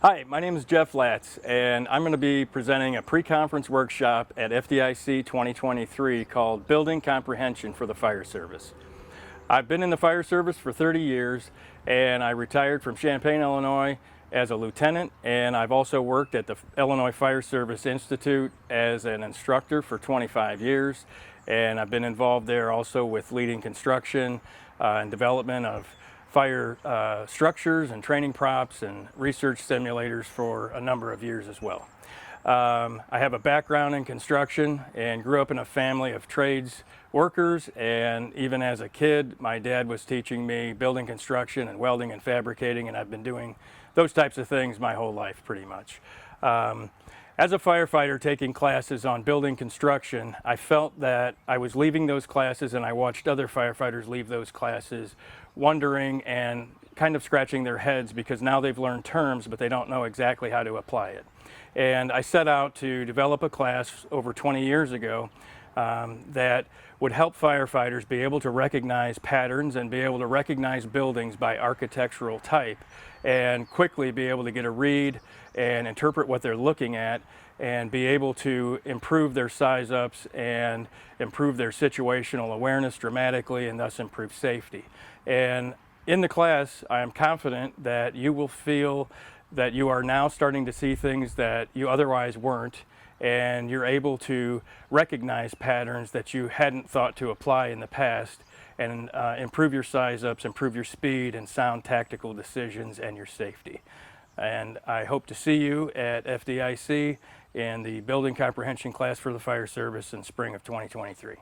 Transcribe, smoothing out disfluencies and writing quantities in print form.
Hi, my name is Jeff Latz, and I'm going to be presenting a pre-conference workshop at FDIC 2023 called Building Comprehension for the Fire Service. I've been in the fire service for 30 years, and I retired from Champaign, Illinois as a lieutenant, and I've also worked at the Illinois Fire Service Institute as an instructor for 25 years, and I've been involved there also with leading construction and development of fire structures and training props and research simulators for a number of years as well. I have a background in construction and grew up in a family of trades workers, and even as a kid my dad was teaching me building construction and welding and fabricating, and I've been doing those types of things my whole life pretty much. As a firefighter taking classes on building construction, I felt that I was leaving those classes, and I watched other firefighters leave those classes wondering and kind of scratching their heads because now they've learned terms but they don't know exactly how to apply it. And I set out to develop a class over 20 years ago that would help firefighters be able to recognize patterns and be able to recognize buildings by architectural type and quickly be able to get a read and interpret what they're looking at and be able to improve their size ups and improve their situational awareness dramatically and thus improve safety. And in the class, I am confident that you will feel that you are now starting to see things that you otherwise weren't, and you're able to recognize patterns that you hadn't thought to apply in the past and improve your size ups, improve your speed and sound tactical decisions and your safety. And I hope to see you at FDIC in the Building Comprehension class for the fire service in spring of 2023.